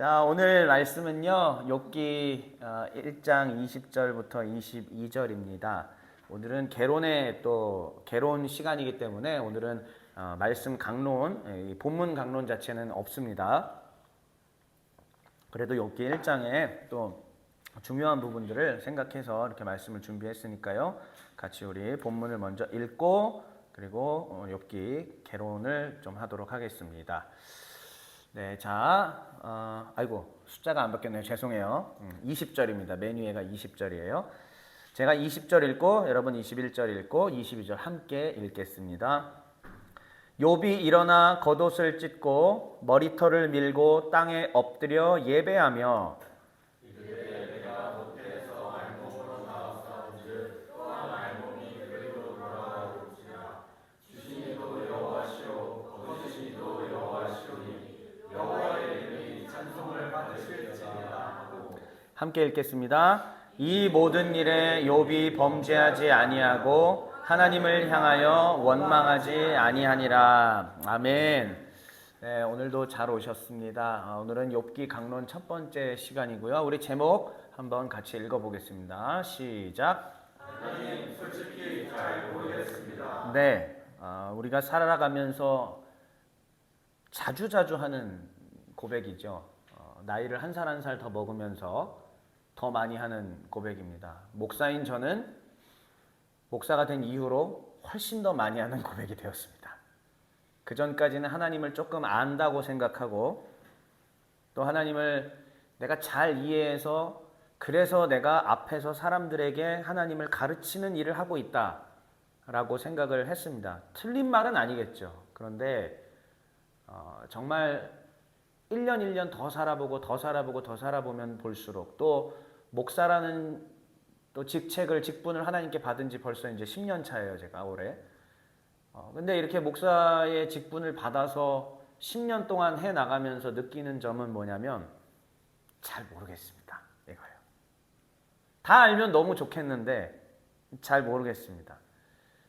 자, 오늘 말씀은요, 욥기 1장 20절부터 22절입니다. 오늘은 개론 시간이기 때문에 오늘은 말씀 강론, 본문 강론 자체는 없습니다. 그래도 욥기 1장에 또 중요한 부분들을 생각해서 이렇게 말씀을 준비했으니까요. 같이 우리 본문을 먼저 읽고 그리고 욥기 개론을 좀 하도록 하겠습니다. 네, 자, 숫자가 안 바뀌었네요. 죄송해요. 20절입니다. 맨 위에가 20절이에요. 제가 20절 읽고 여러분 21절 읽고 22절 함께 읽겠습니다. 욥이 일어나 겉옷을 찢고 머리털을 밀고 땅에 엎드려 예배하며 함께 읽겠습니다. 이 모든 일에 욥이 범죄하지 아니하고 하나님을 향하여 원망하지 아니하니라. 아멘. 네, 오늘도 잘 오셨습니다. 오늘은 욥기 강론 첫 번째 시간이고요. 우리 제목 한번 같이 읽어보겠습니다. 시작. 하나님 솔직히 잘 모르겠습니다. 네, 우리가 살아가면서 자주자주 하는 고백이죠. 나이를 한 살 한 살 더 먹으면서 더 많이 하는 고백입니다. 목사인 저는 목사가 된 이후로 훨씬 더 많이 하는 고백이 되었습니다. 그 전까지는 하나님을 조금 안다고 생각하고 또 하나님을 내가 잘 이해해서 그래서 내가 앞에서 사람들에게 하나님을 가르치는 일을 하고 있다라고 생각을 했습니다. 틀린 말은 아니겠죠. 그런데 정말 1년 1년 더 살아보면 볼수록 또 목사라는 또 직분을 하나님께 받은 지 벌써 이제 10년 차예요, 제가 올해. 근데 이렇게 목사의 직분을 받아서 10년 동안 해 나가면서 느끼는 점은 뭐냐면 잘 모르겠습니다. 이거예요. 다 알면 너무 좋겠는데 잘 모르겠습니다.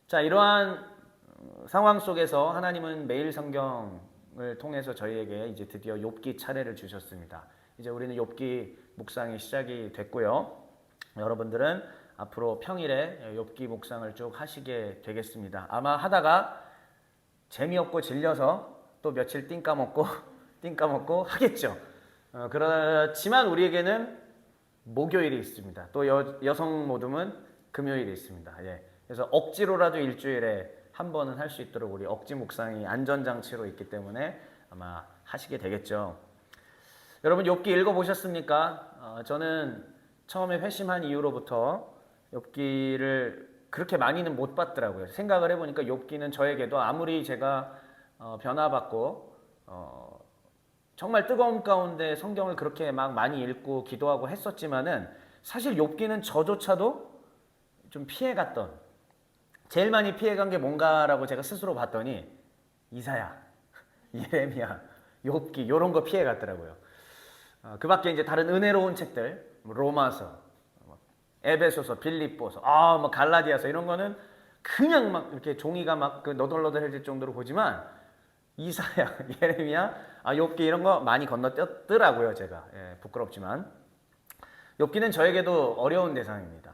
자, 이러한 상황 속에서 하나님은 매일 성경을 통해서 저희에게 이제 드디어 욥기 차례를 주셨습니다. 이제 우리는 욥기 묵상이 시작이 됐고요. 여러분들은 앞으로 평일에 욥기 묵상을 쭉 하시게 되겠습니다. 아마 하다가 재미없고 질려서 또 며칠 띵 까먹고 하겠죠. 그렇지만 우리에게는 목요일이 있습니다. 또 여성 모둠은 금요일이 있습니다. 예. 그래서 억지로라도 일주일에 한 번은 할 수 있도록 우리 억지 묵상이 안전장치로 있기 때문에 아마 하시게 되겠죠. 여러분 욥기 읽어보셨습니까? 저는 처음에 회심한 이후로부터 욥기를 그렇게 많이는 못 봤더라고요. 생각을 해보니까 욥기는 저에게도 아무리 제가 변화받고 정말 뜨거운 가운데 성경을 그렇게 막 많이 읽고 기도하고 했었지만은 사실 욥기는 저조차도 좀 피해갔던, 제일 많이 피해간 게 뭔가라고 제가 스스로 봤더니 이사야, 예레미야, 욥기 이런 거 피해갔더라고요. 그 밖에 이제 다른 은혜로운 책들, 로마서, 에베소서, 빌립보서, 갈라디아서 이런 거는 그냥 막 이렇게 종이가 막 너덜너덜해질 정도로 보지만 이사야, 예레미야, 욥기 이런 거 많이 건너뛰었더라고요, 제가. 예, 부끄럽지만. 욥기는 저에게도 어려운 대상입니다.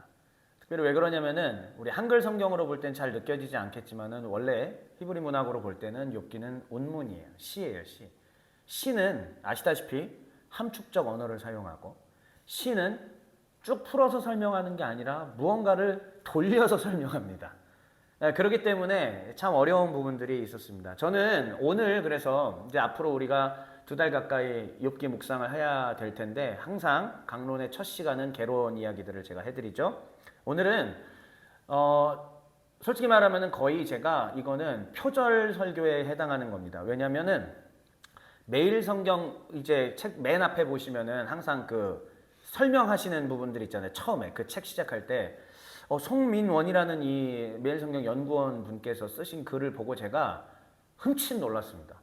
특별히 왜 그러냐면은 우리 한글 성경으로 볼 땐 잘 느껴지지 않겠지만은 원래 히브리 문학으로 볼 때는 욥기는 운문이에요. 시예요, 시. 시는 아시다시피 함축적 언어를 사용하고 시는 쭉 풀어서 설명하는 게 아니라 무언가를 돌려서 설명합니다. 그렇기 때문에 참 어려운 부분들이 있었습니다. 저는 오늘 그래서 이제 앞으로 우리가 2달 가까이 욥기 묵상을 해야 될 텐데 항상 강론의 첫 시간은 개론 이야기들을 제가 해드리죠. 오늘은 솔직히 말하면 거의 제가 이거는 표절 설교에 해당하는 겁니다. 왜냐면은 매일 성경 이제 책 맨 앞에 보시면은 항상 그 설명하시는 부분들 있잖아요. 처음에 그 책 시작할 때 송민원이라는 이 매일 성경 연구원 분께서 쓰신 글을 보고 제가 흠칫 놀랐습니다.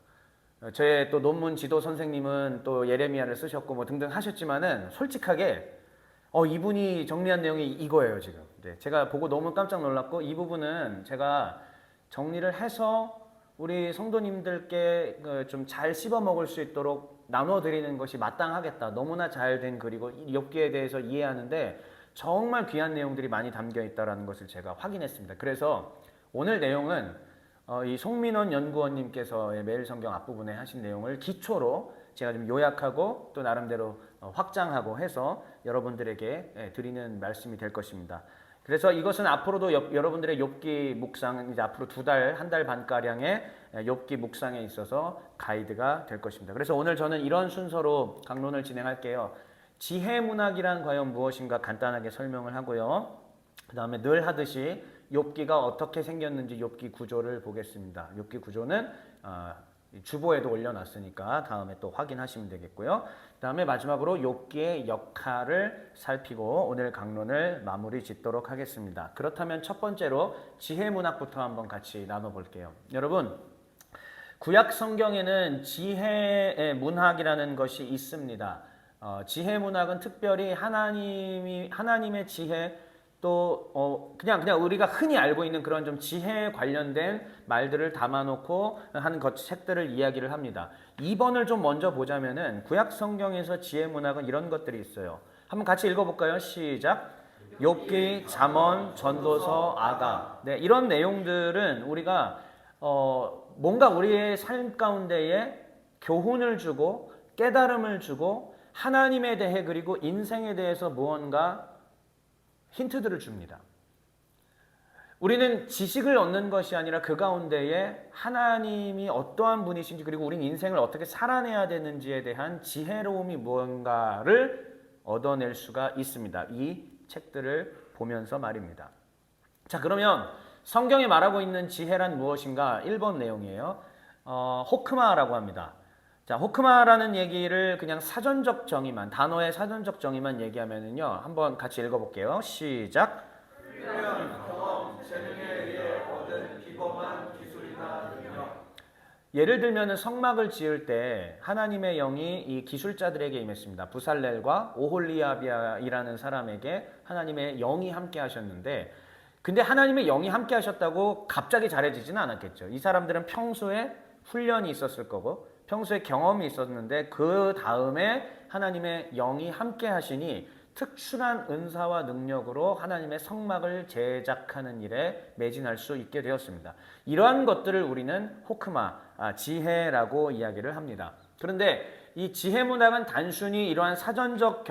제 또 논문 지도 선생님은 또 예레미야를 쓰셨고 뭐 등등 하셨지만은 솔직하게 이분이 정리한 내용이 이거예요 지금. 네, 제가 보고 너무 깜짝 놀랐고 이 부분은 제가 정리를 해서 우리 성도님들께 좀 잘 씹어 먹을 수 있도록 나눠 드리는 것이 마땅하겠다. 너무나 잘된 글이고 욥기에 대해서 이해하는데 정말 귀한 내용들이 많이 담겨 있다는 것을 제가 확인했습니다. 그래서 오늘 내용은 이 송민원 연구원님께서의 매일 성경 앞부분에 하신 내용을 기초로 제가 좀 요약하고 또 나름대로 확장하고 해서 여러분들에게 드리는 말씀이 될 것입니다. 그래서 이것은 앞으로도 여러분들의 욥기 묵상, 이제 앞으로 2달, 1달 반가량의 욥기 묵상에 있어서 가이드가 될 것입니다. 그래서 오늘 저는 이런 순서로 강론을 진행할게요. 지혜 문학이란 과연 무엇인가 간단하게 설명을 하고요. 그 다음에 늘 하듯이 욥기가 어떻게 생겼는지 욥기 구조를 보겠습니다. 욥기 구조는 주보에도 올려놨으니까 다음에 또 확인하시면 되겠고요. 그 다음에 마지막으로 욥기의 역할을 살피고 오늘 강론을 마무리 짓도록 하겠습니다. 그렇다면 첫 번째로 지혜 문학부터 한번 같이 나눠볼게요. 여러분, 구약 성경에는 지혜의 문학이라는 것이 있습니다. 지혜 문학은 특별히 하나님의 지혜 또 그냥 우리가 흔히 알고 있는 그런 좀 지혜에 관련된 말들을 담아놓고 하는 책들을 이야기를 합니다. 2번을 좀 먼저 보자면은 구약 성경에서 지혜 문학은 이런 것들이 있어요. 한번 같이 읽어볼까요? 시작. 욥기, 잠언, 전도서, 아가. 네, 이런 내용들은 우리가 뭔가 우리의 삶 가운데에 교훈을 주고 깨달음을 주고 하나님에 대해 그리고 인생에 대해서 무언가 힌트들을 줍니다. 우리는 지식을 얻는 것이 아니라 그 가운데에 하나님이 어떠한 분이신지 그리고 우리는 인생을 어떻게 살아내야 되는지에 대한 지혜로움이 무언가를 얻어낼 수가 있습니다. 이 책들을 보면서 말입니다. 자, 그러면 성경에 말하고 있는 지혜란 무엇인가? 1번 내용이에요. 호크마라고 합니다. 자, 호크마라는 얘기를 그냥 사전적 정의만, 단어의 사전적 정의만 얘기하면은요, 한번 같이 읽어볼게요. 시작. 예를 들면 성막을 지을 때 하나님의 영이 이 기술자들에게 임했습니다. 부살렐과 오홀리아비아이라는 사람에게 하나님의 영이 함께 하셨는데, 근데 하나님의 영이 함께 하셨다고 갑자기 잘해지지는 않았겠죠. 이 사람들은 평소에 훈련이 있었을 거고 평소에 경험이 있었는데 그 다음에 하나님의 영이 함께 하시니 특출한 은사와 능력으로 하나님의 성막을 제작하는 일에 매진할 수 있게 되었습니다. 이러한 것들을 우리는 호크마, 지혜라고 이야기를 합니다. 그런데 이 지혜 문학은 단순히 이러한 사전적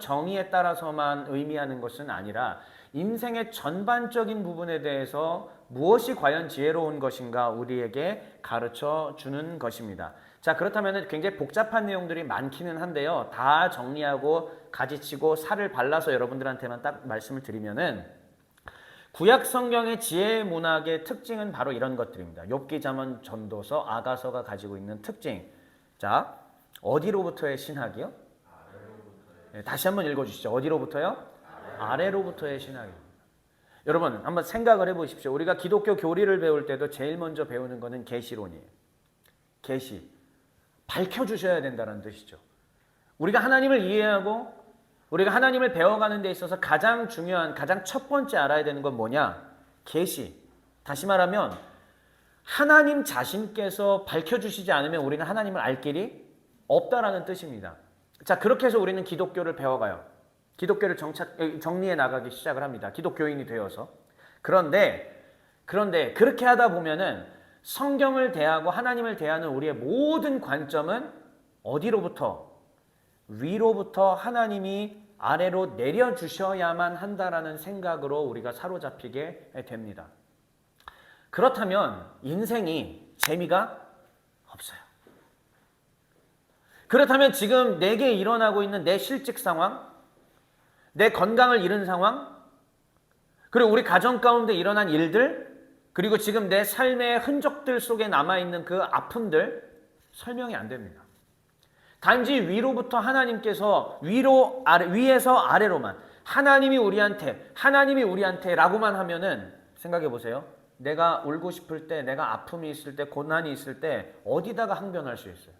정의에 따라서만 의미하는 것은 아니라 인생의 전반적인 부분에 대해서 무엇이 과연 지혜로운 것인가 우리에게 가르쳐 주는 것입니다. 자, 그렇다면 굉장히 복잡한 내용들이 많기는 한데요. 다 정리하고 가지치고 살을 발라서 여러분들한테만 딱 말씀을 드리면은 구약 성경의 지혜 문학의 특징은 바로 이런 것들입니다. 욥기, 잠언, 전도서, 아가서가 가지고 있는 특징. 자, 어디로부터의 신학이요? 네, 다시 한번 읽어주시죠. 어디로부터요? 아래로부터의 신학입니다. 여러분 한번 생각을 해보십시오. 우리가 기독교 교리를 배울 때도 제일 먼저 배우는 것은 계시론이에요. 계시. 밝혀주셔야 된다는 뜻이죠. 우리가 하나님을 이해하고 우리가 하나님을 배워가는 데 있어서 가장 중요한, 가장 첫 번째 알아야 되는 건 뭐냐? 계시. 다시 말하면 하나님 자신께서 밝혀주시지 않으면 우리는 하나님을 알 길이 없다라는 뜻입니다. 자, 그렇게 해서 우리는 기독교를 배워가요. 기독교를 정리해 나가기 시작을 합니다. 기독교인이 되어서. 그런데 그렇게 하다 보면은 성경을 대하고 하나님을 대하는 우리의 모든 관점은 어디로부터? 위로부터 하나님이 아래로 내려주셔야만 한다라는 생각으로 우리가 사로잡히게 됩니다. 그렇다면 인생이 재미가 없어요. 그렇다면 지금 내게 일어나고 있는 내 실직 상황, 내 건강을 잃은 상황, 그리고 우리 가정 가운데 일어난 일들, 그리고 지금 내 삶의 흔적들 속에 남아있는 그 아픔들 설명이 안 됩니다. 단지 위로부터 하나님께서 위에서 아래로만 하나님이 우리한테 라고만 하면은 생각해 보세요. 내가 울고 싶을 때, 내가 아픔이 있을 때, 고난이 있을 때 어디다가 항변할 수 있어요?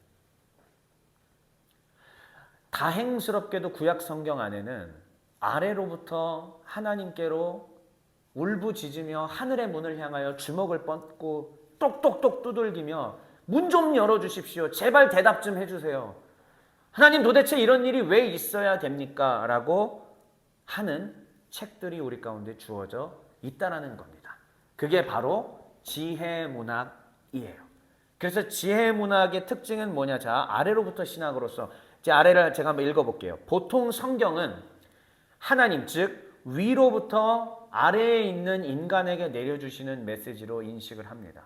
다행스럽게도 구약 성경 안에는 아래로부터 하나님께로 울부짖으며 하늘의 문을 향하여 주먹을 뻗고 똑똑똑 두들기며 문 좀 열어주십시오. 제발 대답 좀 해주세요. 하나님 도대체 이런 일이 왜 있어야 됩니까? 라고 하는 책들이 우리 가운데 주어져 있다라는 겁니다. 그게 바로 지혜문학이에요. 그래서 지혜문학의 특징은 뭐냐? 자, 아래로부터 신학으로서 제 아래를 제가 한번 읽어볼게요. 보통 성경은 하나님, 즉 위로부터 아래에 있는 인간에게 내려주시는 메시지로 인식을 합니다.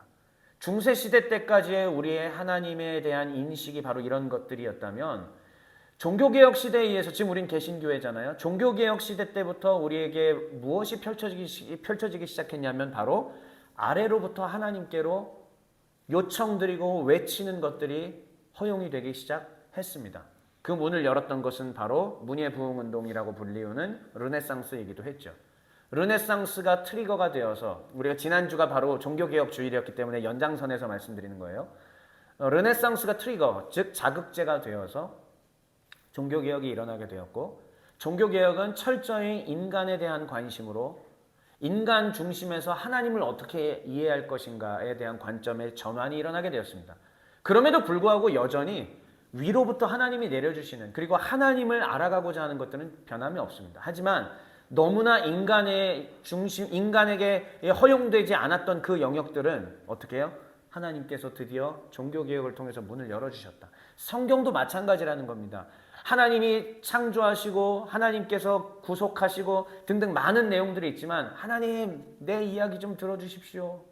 중세시대 때까지의 우리의 하나님에 대한 인식이 바로 이런 것들이었다면 종교개혁 시대에 의해서, 지금 우린 개신교회잖아요. 종교개혁 시대 때부터 우리에게 무엇이 펼쳐지기 시작했냐면 바로 아래로부터 하나님께로 요청드리고 외치는 것들이 허용이 되기 시작했습니다. 그 문을 열었던 것은 바로 문예 부흥운동이라고 불리우는 르네상스이기도 했죠. 르네상스가 트리거가 되어서, 우리가 지난주가 바로 종교개혁 주일이었기 때문에 연장선에서 말씀드리는 거예요. 르네상스가 트리거, 즉 자극제가 되어서 종교개혁이 일어나게 되었고, 종교개혁은 철저히 인간에 대한 관심으로 인간 중심에서 하나님을 어떻게 이해할 것인가에 대한 관점의 전환이 일어나게 되었습니다. 그럼에도 불구하고 여전히 위로부터 하나님이 내려주시는, 그리고 하나님을 알아가고자 하는 것들은 변함이 없습니다. 하지만 너무나 인간에게 허용되지 않았던 그 영역들은 어떻게 해요? 하나님께서 드디어 종교개혁을 통해서 문을 열어주셨다. 성경도 마찬가지라는 겁니다. 하나님이 창조하시고 하나님께서 구속하시고 등등 많은 내용들이 있지만, 하나님 내 이야기 좀 들어주십시오.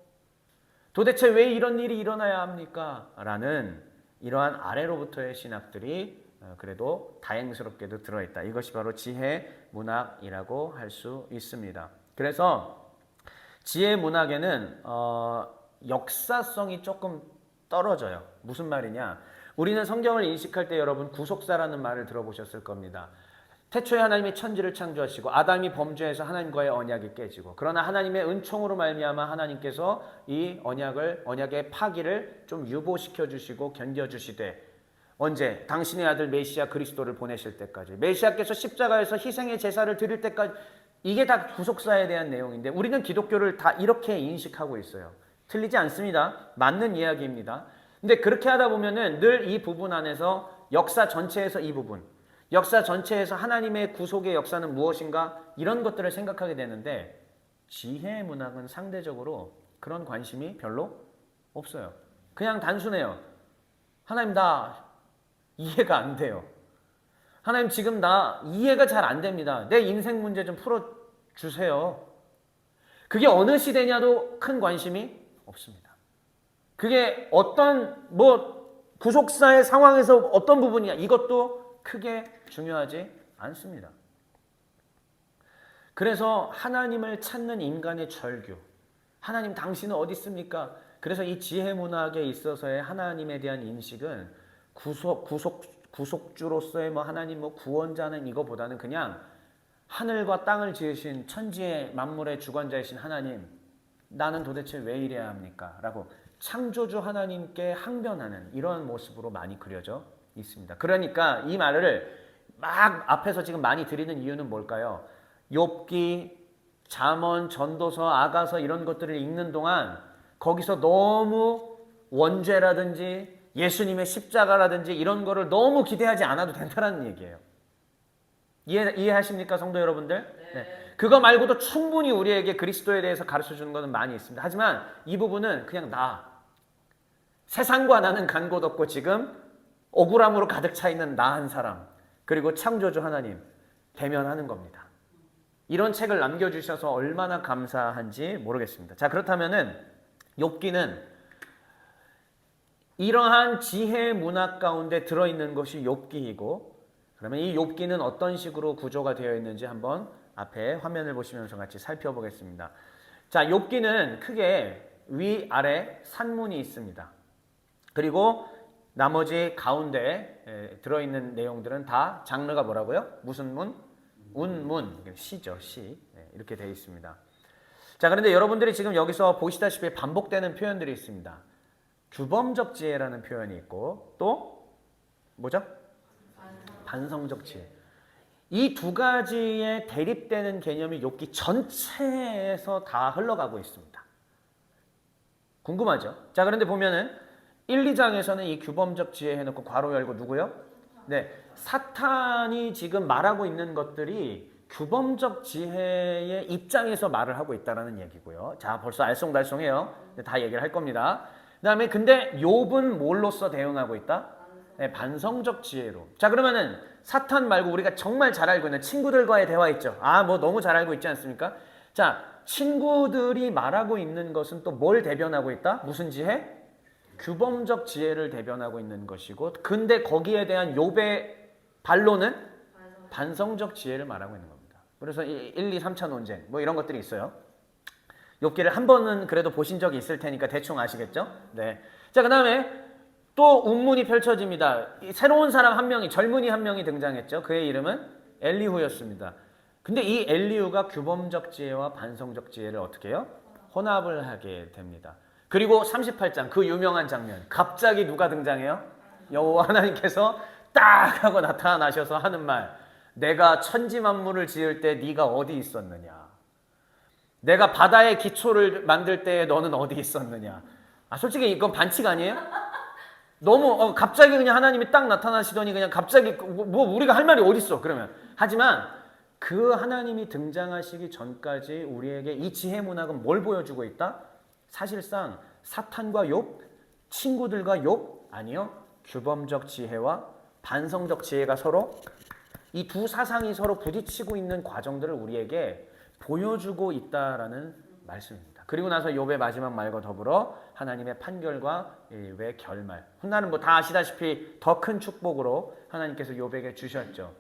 도대체 왜 이런 일이 일어나야 합니까? 라는 이러한 아래로부터의 신학들이 그래도 다행스럽게도 들어있다. 이것이 바로 지혜문학이라고 할 수 있습니다. 그래서 지혜문학에는 역사성이 조금 떨어져요. 무슨 말이냐? 우리는 성경을 인식할 때 여러분 구속사라는 말을 들어보셨을 겁니다. 태초에 하나님이 천지를 창조하시고 아담이 범죄해서 하나님과의 언약이 깨지고, 그러나 하나님의 은총으로 말미암아 하나님께서 이 언약의 파기를 좀 유보시켜 주시고 견뎌 주시되, 언제? 당신의 아들 메시아 그리스도를 보내실 때까지, 메시아께서 십자가에서 희생의 제사를 드릴 때까지. 이게 다 구속사에 대한 내용인데 우리는 기독교를 다 이렇게 인식하고 있어요. 틀리지 않습니다. 맞는 이야기입니다. 근데 그렇게 하다 보면은 늘 이 부분 안에서 역사 전체에서 이 부분, 역사 전체에서 하나님의 구속의 역사는 무엇인가, 이런 것들을 생각하게 되는데, 지혜 문학은 상대적으로 그런 관심이 별로 없어요. 그냥 단순해요. 하나님 나 이해가 안 돼요. 하나님 지금 나 이해가 잘 안 됩니다. 내 인생 문제 좀 풀어주세요. 그게 어느 시대냐도 큰 관심이 없습니다. 그게 어떤 구속사의 상황에서 어떤 부분이냐, 이것도 크게 중요하지 않습니다. 그래서 하나님을 찾는 인간의 절규, 하나님 당신은 어디 있습니까? 그래서 이 지혜문학에 있어서의 하나님에 대한 인식은 구속주로서의 하나님 구원자는 이거보다는 그냥 하늘과 땅을 지으신 천지의 만물의 주관자이신 하나님, 나는 도대체 왜 이래야 합니까? 라고 창조주 하나님께 항변하는 이런 모습으로 많이 그려져 있습니다. 그러니까 이 말을 막 앞에서 지금 많이 드리는 이유는 뭘까요? 욥기, 잠언, 전도서, 아가서 이런 것들을 읽는 동안 거기서 너무 원죄라든지 예수님의 십자가라든지 이런 거를 너무 기대하지 않아도 된다는 얘기예요. 이해하십니까, 성도 여러분들? 네. 그거 말고도 충분히 우리에게 그리스도에 대해서 가르쳐주는 것은 많이 있습니다. 하지만 이 부분은 그냥 세상과 나는 간 곳 없고 지금 억울함으로 가득 차 있는 나 한 사람, 그리고 창조주 하나님 대면하는 겁니다. 이런 책을 남겨주셔서 얼마나 감사한지 모르겠습니다. 자, 그렇다면은 욥기는 이러한 지혜 문학 가운데 들어있는 것이 욥기이고, 그러면 이 욥기는 어떤 식으로 구조가 되어 있는지 한번 앞에 화면을 보시면서 같이 살펴보겠습니다. 자, 욥기는 크게 위아래 산문이 있습니다. 그리고 나머지 가운데 들어있는 내용들은 다 장르가 뭐라고요? 무슨 문? 운문, 시죠, 시. 이렇게 되어 있습니다. 자, 그런데 여러분들이 지금 여기서 보시다시피 반복되는 표현들이 있습니다. 규범적 지혜라는 표현이 있고, 또 뭐죠? 반성적 지혜. 이 두 가지에 대립되는 개념이 욥기 전체에서 다 흘러가고 있습니다. 궁금하죠? 자, 그런데 보면은 1, 2장에서는 이 규범적 지혜 해놓고 괄호 열고 누구요? 네, 사탄이 지금 말하고 있는 것들이 규범적 지혜의 입장에서 말을 하고 있다는 얘기고요. 자, 벌써 알쏭달쏭해요. 다 얘기를 할 겁니다. 그 다음에 근데 욥은 뭘로써 대응하고 있다? 네, 반성적 지혜로. 자, 그러면은 사탄 말고 우리가 정말 잘 알고 있는 친구들과의 대화 있죠. 아, 뭐 너무 잘 알고 있지 않습니까? 자, 친구들이 말하고 있는 것은 또 뭘 대변하고 있다? 무슨 지혜? 규범적 지혜를 대변하고 있는 것이고, 근데 거기에 대한 욥의 반론은 반성적 지혜를 말하고 있는 겁니다. 그래서 1, 2, 3차 논쟁 뭐 이런 것들이 있어요. 욥기를 한 번은 그래도 보신 적이 있을 테니까 대충 아시겠죠? 네. 자, 그 다음에 또 운문이 펼쳐집니다. 새로운 사람 한 명이, 젊은이 한 명이 등장했죠. 그의 이름은 엘리후였습니다. 근데 이 엘리후가 규범적 지혜와 반성적 지혜를 어떻게 해요? 혼합을 하게 됩니다. 그리고 38장 그 유명한 장면, 갑자기 누가 등장해요? 여호와 하나님께서 딱 하고 나타나셔서 하는 말, 내가 천지 만물을 지을 때 네가 어디 있었느냐? 내가 바다의 기초를 만들 때 너는 어디 있었느냐? 아, 솔직히 이건 반칙 아니에요? 너무 갑자기 그냥 하나님이 딱 나타나시더니 그냥 갑자기 뭐 우리가 할 말이 어디 있어? 그러면 하지만 그 하나님이 등장하시기 전까지 우리에게 이 지혜 문학은 뭘 보여주고 있다? 사실상 사탄과 욥, 친구들과 욥, 아니요, 규범적 지혜와 반성적 지혜가 서로 이 두 사상이 서로 부딪히고 있는 과정들을 우리에게 보여주고 있다라는 말씀입니다. 그리고 나서 욥의 마지막 말과 더불어 하나님의 판결과 의 결말. 훗날은 뭐 다 아시다시피 더 큰 축복으로 하나님께서 욥에게 주셨죠.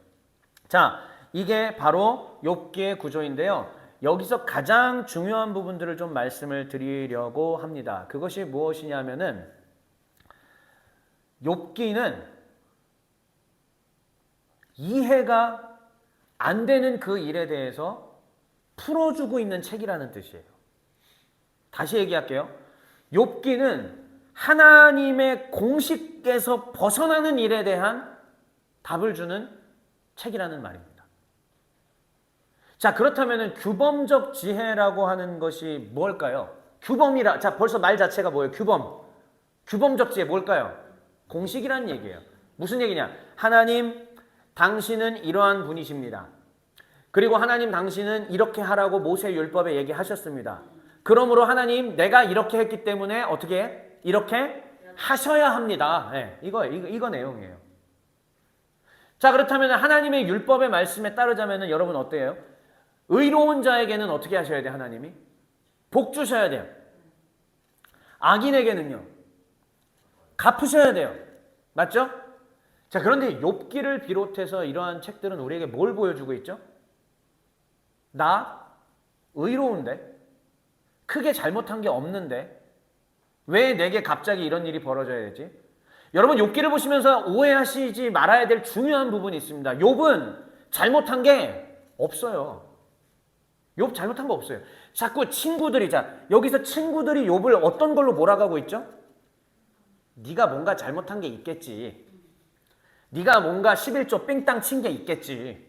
자, 이게 바로 욥기의 구조인데요. 여기서 가장 중요한 부분들을 좀 말씀을 드리려고 합니다. 그것이 무엇이냐면은 욥기는 이해가 안 되는 그 일에 대해서 풀어주고 있는 책이라는 뜻이에요. 다시 얘기할게요. 욥기는 하나님의 공식에서 벗어나는 일에 대한 답을 주는 책이라는 말입니다. 자, 그렇다면 규범적 지혜라고 하는 것이 뭘까요? 규범이라, 자, 벌써 말 자체가 뭐예요? 규범. 규범적 지혜 뭘까요? 공식이란 얘기예요. 무슨 얘기냐? 하나님, 당신은 이러한 분이십니다. 그리고 하나님, 당신은 이렇게 하라고 모세 율법에 얘기하셨습니다. 그러므로 하나님, 내가 이렇게 했기 때문에 어떻게 해? 이렇게 하셔야 합니다. 네, 이거 내용이에요. 자, 그렇다면 하나님의 율법의 말씀에 따르자면 여러분 어때요? 의로운 자에게는 어떻게 하셔야 돼요? 하나님이? 복 주셔야 돼요. 악인에게는요? 갚으셔야 돼요. 맞죠? 자, 그런데 욥기를 비롯해서 이러한 책들은 우리에게 뭘 보여주고 있죠? 나 의로운데? 크게 잘못한 게 없는데? 왜 내게 갑자기 이런 일이 벌어져야 되지? 여러분, 욥기를 보시면서 오해하시지 말아야 될 중요한 부분이 있습니다. 욥은 잘못한 게 없어요. 욥 잘못한 거 없어요. 자꾸 친구들이, 자, 여기서 친구들이 욥을 어떤 걸로 몰아가고 있죠? 네가 뭔가 잘못한 게 있겠지. 네가 뭔가 11조 삥땅 친 게 있겠지.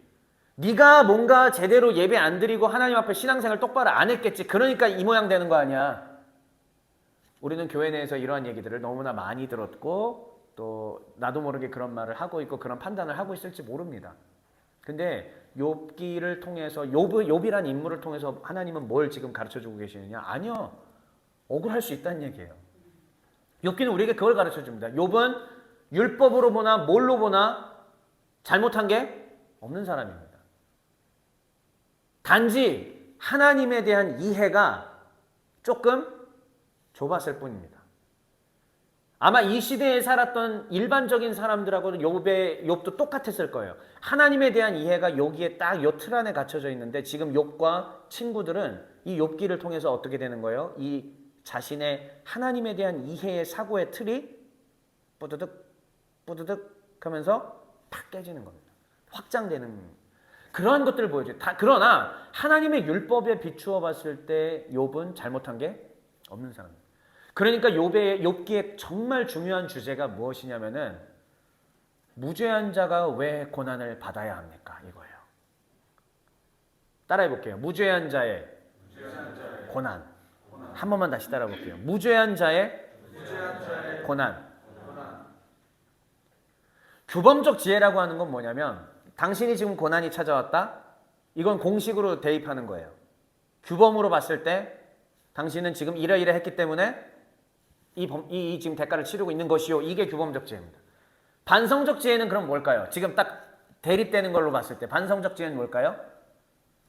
네가 뭔가 제대로 예배 안 드리고 하나님 앞에 신앙생활 똑바로 안 했겠지. 그러니까 이 모양 되는 거 아니야. 우리는 교회 내에서 이러한 얘기들을 너무나 많이 들었고 또 나도 모르게 그런 말을 하고 있고 그런 판단을 하고 있을지 모릅니다. 근데 욥기를 통해서 욥이란 인물을 통해서 하나님은 뭘 지금 가르쳐주고 계시느냐? 아니요. 억울할 수 있다는 얘기예요. 욥기는 우리에게 그걸 가르쳐줍니다. 욥은 율법으로 보나 뭘로 보나 잘못한 게 없는 사람입니다. 단지 하나님에 대한 이해가 조금 좁았을 뿐입니다. 아마 이 시대에 살았던 일반적인 사람들하고는 욥도 똑같았을 거예요. 하나님에 대한 이해가 여기에 딱 요 틀 안에 갇혀져 있는데 지금 욥과 친구들은 이 욥기를 통해서 어떻게 되는 거예요? 이 자신의 하나님에 대한 이해의 사고의 틀이 뿌드득 하면서 팍 깨지는 겁니다. 확장되는 그러한 것들을 보여줘요. 그러나 하나님의 율법에 비추어 봤을 때 욥은 잘못한 게 없는 사람입니다. 그러니까 욥기의 정말 중요한 주제가 무엇이냐면은 무죄한 자가 왜 고난을 받아야 합니까? 이거예요. 따라해 볼게요. 무죄한 자의 고난. 한 번만 다시 따라해 볼게요. 무죄한 자의 고난. 규범적 지혜라고 하는 건 뭐냐면 당신이 지금 고난이 찾아왔다? 이건 공식으로 대입하는 거예요. 규범으로 봤을 때 당신은 지금 이러이러 했기 때문에 이 지금 대가를 치르고 있는 것이요. 이게 규범적 지혜입니다. 반성적 지혜는 그럼 뭘까요? 지금 딱 대립되는 걸로 봤을 때 반성적 지혜는 뭘까요?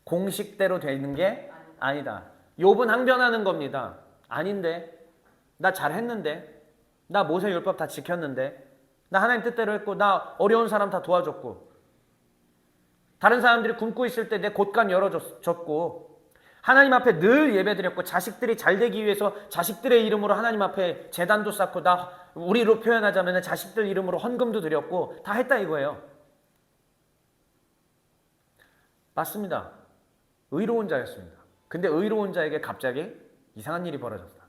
공식대로 되는 게 아니다. 욥은 항변하는 겁니다. 아닌데, 나 잘했는데, 나 모세율법 다 지켰는데, 나 하나님 뜻대로 했고, 나 어려운 사람 다 도와줬고, 다른 사람들이 굶고 있을 때 내 곳간 열어줬고, 하나님 앞에 늘 예배드렸고, 자식들이 잘 되기 위해서 자식들의 이름으로 하나님 앞에 제단도 쌓고, 나 우리로 표현하자면 자식들 이름으로 헌금도 드렸고 다 했다 이거예요. 맞습니다. 의로운 자였습니다. 근데 의로운 자에게 갑자기 이상한 일이 벌어졌다.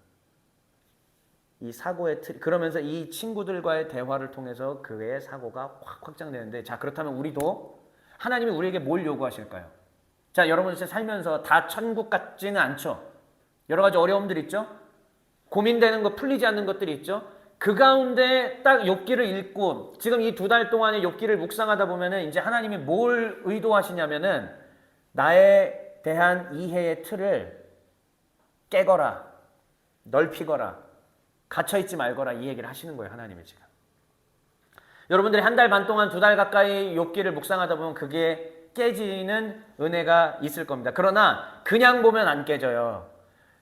이 사고의 틀, 그러면서 이 친구들과의 대화를 통해서 그의 사고가 확 확장되는데, 자, 그렇다면 우리도 하나님이 우리에게 뭘 요구하실까요? 자, 여러분 살면서 다 천국 같지는 않죠. 여러 가지 어려움들 있죠. 고민되는 거, 풀리지 않는 것들이 있죠. 그 가운데 딱 욥기를 읽고 지금 이 2달 동안의 욥기를 묵상하다 보면은 이제 하나님이 뭘 의도하시냐면은 나에 대한 이해의 틀을 깨거라, 넓히거라, 갇혀있지 말거라, 이 얘기를 하시는 거예요. 하나님이 지금. 여러분들이 1달 반 동안 2달 가까이 욥기를 묵상하다 보면 그게 깨지는 은혜가 있을 겁니다. 그러나 그냥 보면 안 깨져요.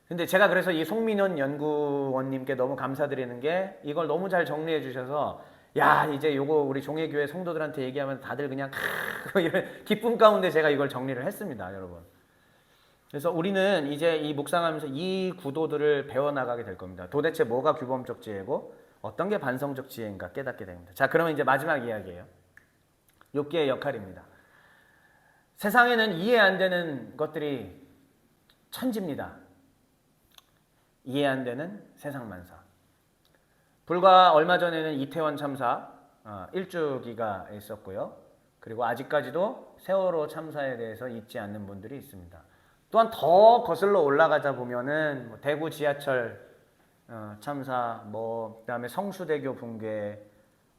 근데 제가 그래서 이 송민현 연구원님께 너무 감사드리는 게 이걸 너무 잘 정리해 주셔서, 야, 이제 요거 우리 종회교회 성도들한테 얘기하면 다들 그냥 이런 기쁨 가운데 제가 이걸 정리를 했습니다, 여러분. 그래서 우리는 이제 이 묵상하면서 이 구도들을 배워나가게 될 겁니다. 도대체 뭐가 규범적 지혜고 어떤 게 반성적 지혜인가 깨닫게 됩니다. 자, 그러면 이제 마지막 이야기예요. 욥기의 역할입니다. 세상에는 이해 안 되는 것들이 천지입니다. 이해 안 되는 세상 만사. 불과 얼마 전에는 이태원 참사 1주기가 있었고요. 그리고 아직까지도 세월호 참사에 대해서 잊지 않는 분들이 있습니다. 또한 더 거슬러 올라가자 보면은 뭐 대구 지하철 참사, 그다음에 성수대교 붕괴,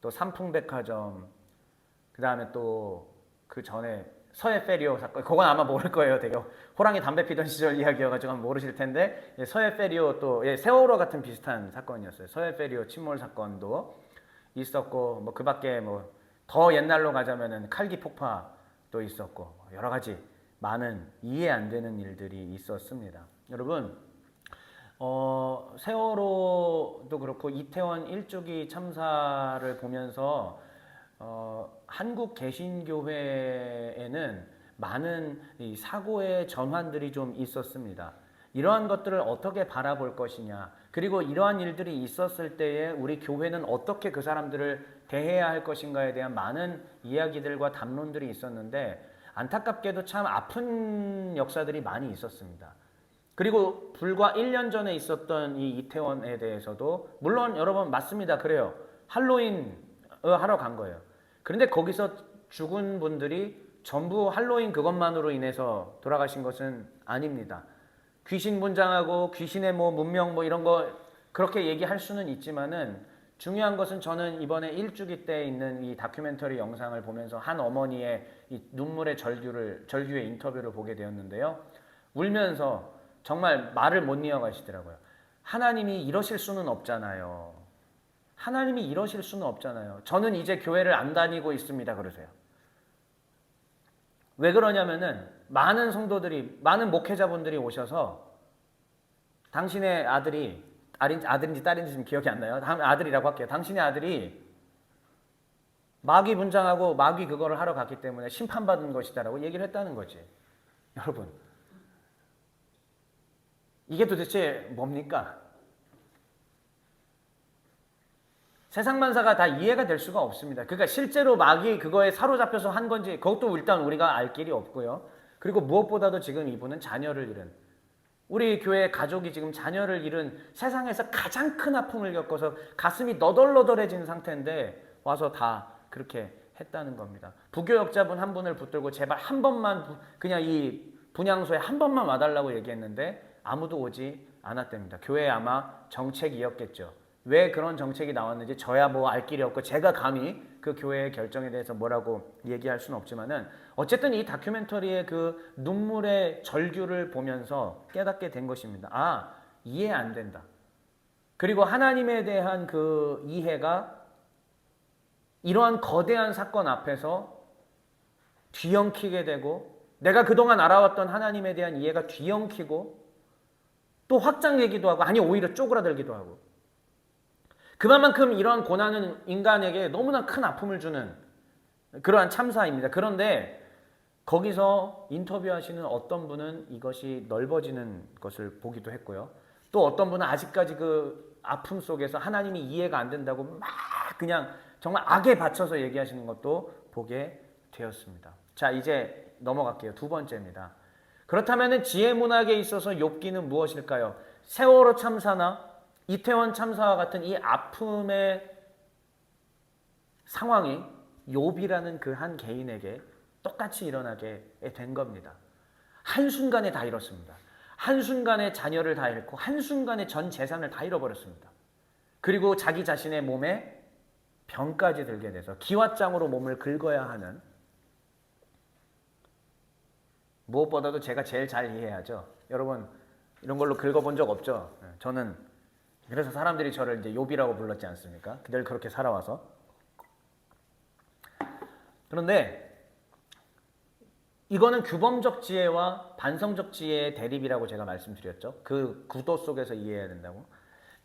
또 삼풍백화점, 그다음에 또 그 전에 서해 페리오 사건, 그건 아마 모를 거예요. 되게 호랑이 담배 피던 시절 이야기여가지고 모르실 텐데, 서해 페리오 또 세월호 같은 비슷한 사건이었어요. 서해 페리오 침몰 사건도 있었고, 뭐 그밖에 뭐 더 옛날로 가자면은 칼기 폭파도 있었고, 여러 가지 많은 이해 안 되는 일들이 있었습니다. 여러분, 세월호도 그렇고 이태원 1주기 참사를 보면서 한국 개신교회에는 많은 이 사고의 전환들이 좀 있었습니다. 이러한 것들을 어떻게 바라볼 것이냐, 그리고 이러한 일들이 있었을 때에 우리 교회는 어떻게 그 사람들을 대해야 할 것인가에 대한 많은 이야기들과 담론들이 있었는데, 안타깝게도 참 아픈 역사들이 많이 있었습니다. 그리고 불과 1년 전에 있었던 이 이태원에 대해서도 물론 여러분 맞습니다. 그래요. 할로윈 하러 간 거예요. 그런데 거기서 죽은 분들이 전부 할로윈 그것만으로 인해서 돌아가신 것은 아닙니다. 귀신 분장하고 귀신의 뭐 문명 뭐 이런 거 그렇게 얘기할 수는 있지만은, 중요한 것은 저는 이번에 1주기 때 있는 이 다큐멘터리 영상을 보면서 한 어머니의 이 눈물의 절규의 인터뷰를 보게 되었는데요. 울면서 정말 말을 못 이어가시더라고요. 하나님이 이러실 수는 없잖아요. 하나님이 이러실 수는 없잖아요. 저는 이제 교회를 안 다니고 있습니다. 그러세요. 왜 그러냐면은 많은 성도들이, 많은 목회자분들이 오셔서 당신의 아들인지 딸인지 지금 기억이 안 나요. 아들이라고 할게요. 당신의 아들이 마귀 분장하고 마귀 그거를 하러 갔기 때문에 심판받은 것이다라고 얘기를 했다는 거지. 여러분, 이게 도대체 뭡니까? 세상 만사가 다 이해가 될 수가 없습니다. 그러니까 실제로 마귀 그거에 사로잡혀서 한 건지 그것도 일단 우리가 알 길이 없고요. 그리고 무엇보다도 지금 이분은 자녀를 잃은, 우리 교회 가족이 지금 자녀를 잃은 세상에서 가장 큰 아픔을 겪어서 가슴이 너덜너덜해진 상태인데 와서 다 그렇게 했다는 겁니다. 부교역자분 한 분을 붙들고 제발 한 번만 그냥 이 분향소에 한 번만 와달라고 얘기했는데 아무도 오지 않았답니다. 교회에 아마 정책이었겠죠. 왜 그런 정책이 나왔는지 저야 뭐 알 길이 없고 제가 감히 그 교회의 결정에 대해서 뭐라고 얘기할 수는 없지만은 어쨌든 이 다큐멘터리의 그 눈물의 절규를 보면서 깨닫게 된 것입니다. 아, 이해 안 된다. 그리고 하나님에 대한 그 이해가 이러한 거대한 사건 앞에서 뒤엉키게 되고 내가 그동안 알아왔던 하나님에 대한 이해가 뒤엉키고 또 확장되기도 하고 아니 오히려 쪼그라들기도 하고 그만큼 이러한 고난은 인간에게 너무나 큰 아픔을 주는 그러한 참사입니다. 그런데 거기서 인터뷰하시는 어떤 분은 이것이 넓어지는 것을 보기도 했고요. 또 어떤 분은 아직까지 그 아픔 속에서 하나님이 이해가 안 된다고 막 그냥 정말 악에 받쳐서 얘기하시는 것도 보게 되었습니다. 자, 이제 넘어갈게요. 두 번째입니다. 그렇다면 지혜 문학에 있어서 욥기는 무엇일까요? 세월호 참사나 이태원 참사와 같은 이 아픔의 상황이 욥이라는 그 한 개인에게 똑같이 일어나게 된 겁니다. 한순간에 다 잃었습니다. 한순간에 자녀를 다 잃고 한순간에 전 재산을 다 잃어버렸습니다. 그리고 자기 자신의 몸에 병까지 들게 돼서 기왓장으로 몸을 긁어야 하는 무엇보다도 제가 제일 잘 이해하죠. 여러분 이런 걸로 긁어본 적 없죠? 저는 그래서 사람들이 저를 이제 욥이라고 불렀지 않습니까? 늘 그렇게 살아와서. 그런데 이거는 규범적 지혜와 반성적 지혜의 대립이라고 제가 말씀드렸죠. 그 구도 속에서 이해해야 된다고.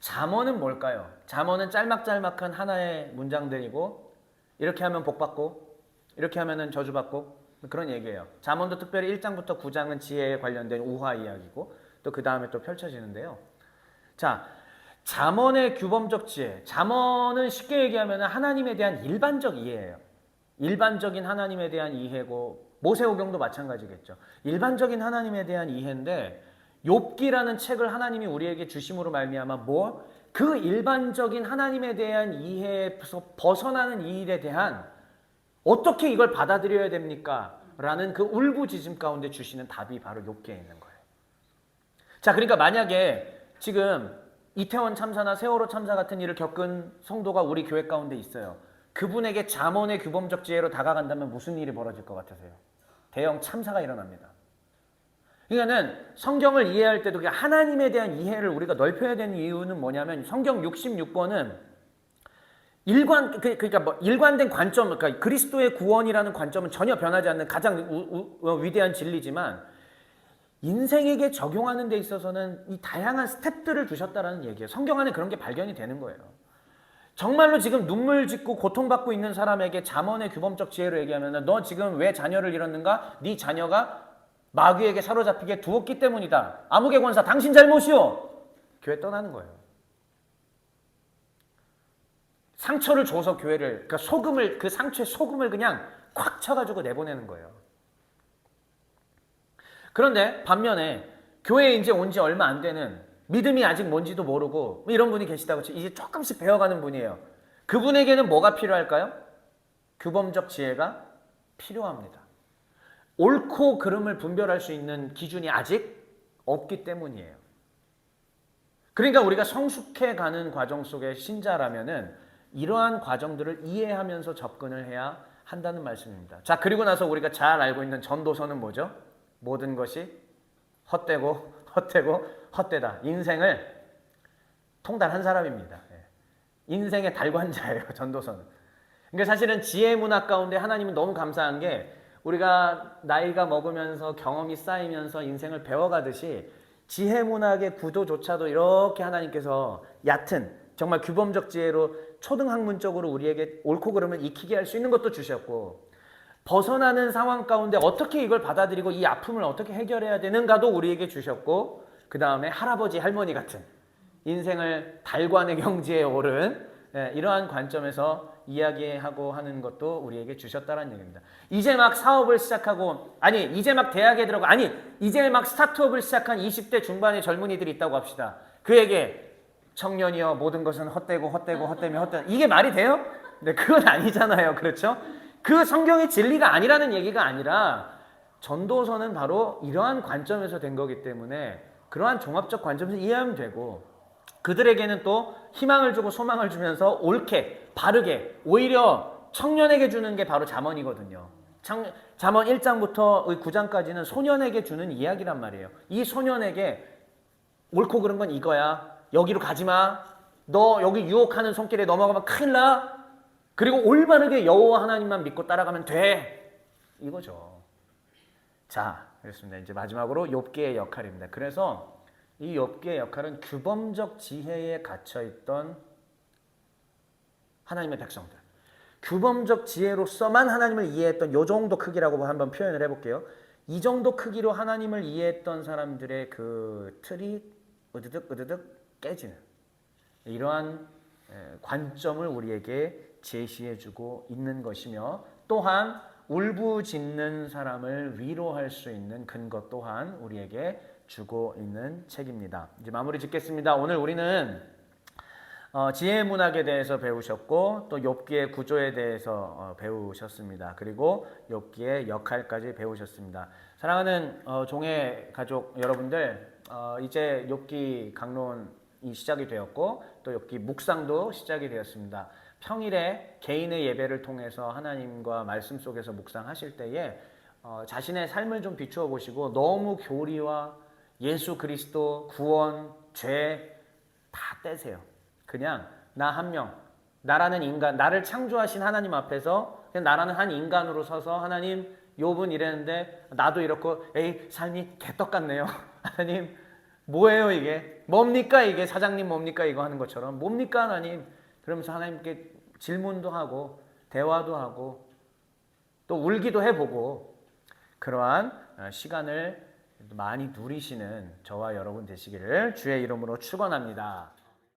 잠언은 뭘까요? 잠언은 짤막짤막한 하나의 문장들이고 이렇게 하면 복받고 이렇게 하면 저주받고 그런 얘기예요. 잠언도 특별히 1장부터 9장은 지혜에 관련된 우화 이야기고 또 그 다음에 또 펼쳐지는데요. 자, 잠언의 규범적 지혜. 잠언은 쉽게 얘기하면 하나님에 대한 일반적 이해예요. 일반적인 하나님에 대한 이해고 모세오경도 마찬가지겠죠. 일반적인 하나님에 대한 이해인데 욥기라는 책을 하나님이 우리에게 주심으로 말미암아 그 일반적인 하나님에 대한 이해에서 벗어나는 이 일에 대한 어떻게 이걸 받아들여야 됩니까? 라는 그 울부짖음 가운데 주시는 답이 바로 욥기에 있는 거예요. 자, 그러니까 만약에 지금 이태원 참사나 세월호 참사 같은 일을 겪은 성도가 우리 교회 가운데 있어요. 그분에게 잠언의 규범적 지혜로 다가간다면 무슨 일이 벌어질 것 같으세요? 대형 참사가 일어납니다. 그러니까는 성경을 이해할 때도 하나님에 대한 이해를 우리가 넓혀야 되는 이유는 뭐냐면 성경 66권은 일관된 관점, 그러니까 그리스도의 구원이라는 관점은 전혀 변하지 않는 가장 위대한 진리지만 인생에게 적용하는 데 있어서는 이 다양한 스텝들을 두셨다라는 얘기예요. 성경 안에 그런 게 발견이 되는 거예요. 정말로 지금 눈물 짓고 고통받고 있는 사람에게 잠언의 규범적 지혜로 얘기하면 너 지금 왜 자녀를 잃었는가? 네 자녀가 마귀에게 사로잡히게 두었기 때문이다. 아무개 권사 당신 잘못이요. 교회 떠나는 거예요. 상처를 줘서 교회를 그러니까 그 상처에 소금을 그냥 콱 쳐가지고 내보내는 거예요. 그런데 반면에 교회에 이제 온 지 얼마 안 되는 믿음이 아직 뭔지도 모르고 이런 분이 계시다고 이제 조금씩 배워가는 분이에요. 그분에게는 뭐가 필요할까요? 규범적 지혜가 필요합니다. 옳고 그름을 분별할 수 있는 기준이 아직 없기 때문이에요. 그러니까 우리가 성숙해가는 과정 속의 신자라면은 이러한 과정들을 이해하면서 접근을 해야 한다는 말씀입니다. 자, 그리고 나서 우리가 잘 알고 있는 전도서는 뭐죠? 모든 것이 헛되고 헛되다. 인생을 통달한 사람입니다. 인생의 달관자예요, 전도서는. 그러니까 사실은 지혜 문학 가운데 하나님은 너무 감사한 게 우리가 나이가 먹으면서 경험이 쌓이면서 인생을 배워가듯이 지혜 문학의 구도조차도 이렇게 하나님께서 얕은 정말 규범적 지혜로 초등학문적으로 우리에게 옳고 그름을 익히게 할 수 있는 것도 주셨고 벗어나는 상황 가운데 어떻게 이걸 받아들이고 이 아픔을 어떻게 해결해야 되는가도 우리에게 주셨고 그 다음에 할아버지 할머니 같은 인생을 달관의 경지에 오른 이러한 관점에서 이야기하고 하는 것도 우리에게 주셨다는 얘기입니다. 이제 막 사업을 시작하고 이제 막 대학에 들어가 이제 막 스타트업을 시작한 20대 중반의 젊은이들이 있다고 합시다. 그에게 청년이여 모든 것은 헛되고 이게 말이 돼요? 네, 그건 아니잖아요. 그렇죠? 그 성경의 진리가 아니라는 얘기가 아니라 전도서는 바로 이러한 관점에서 된 거기 때문에 그러한 종합적 관점에서 이해하면 되고 그들에게는 또 희망을 주고 소망을 주면서 옳게 바르게 오히려 청년에게 주는 게 바로 잠언이거든요. 잠언 1장부터 9장까지는 소년에게 주는 이야기란 말이에요. 이 소년에게 옳고 그른 건 이거야. 여기로 가지 마. 너 여기 유혹하는 손길에 넘어가면 큰일 나. 그리고 올바르게 여호와 하나님만 믿고 따라가면 돼. 이거죠. 자, 그렇습니다. 이제 마지막으로 욥기의 역할입니다. 그래서 이 욥기의 역할은 규범적 지혜에 갇혀 있던 하나님의 백성들. 규범적 지혜로서만 하나님을 이해했던 요 정도 크기라고 한번 표현을 해볼게요. 이 정도 크기로 하나님을 이해했던 사람들의 그 틀이 으드득 깨지는 이러한 관점을 우리에게 제시해주고 있는 것이며, 또한 울부짖는 사람을 위로할 수 있는 근거 또한 우리에게 주고 있는 책입니다. 이제 마무리 짓겠습니다. 오늘 우리는 지혜의 문학에 대해서 배우셨고 또 욥기의 구조에 대해서 배우셨습니다. 그리고 욥기의 역할까지 배우셨습니다. 사랑하는 종의 가족 여러분들, 이제 욥기 강론이 시작이 되었고 또 욥기 묵상도 시작이 되었습니다. 평일에 개인의 예배를 통해서 하나님과 말씀 속에서 묵상하실 때에 자신의 삶을 좀 비추어 보시고 너무 교리와 예수 그리스도, 구원, 죄 다 떼세요. 그냥 나 한 명, 나라는 인간, 나를 창조하신 하나님 앞에서 그냥 나라는 한 인간으로 서서 하나님, 욥은 이랬는데 나도 이렇고 에이 삶이 개떡 같네요. 하나님 뭐예요 이게? 뭡니까 이게? 사장님 뭡니까 이거 하는 것처럼 뭡니까 하나님? 그러면서 하나님께 질문도 하고 대화도 하고 또 울기도 해보고 그러한 시간을 많이 누리시는 저와 여러분 되시기를 주의 이름으로 축원합니다.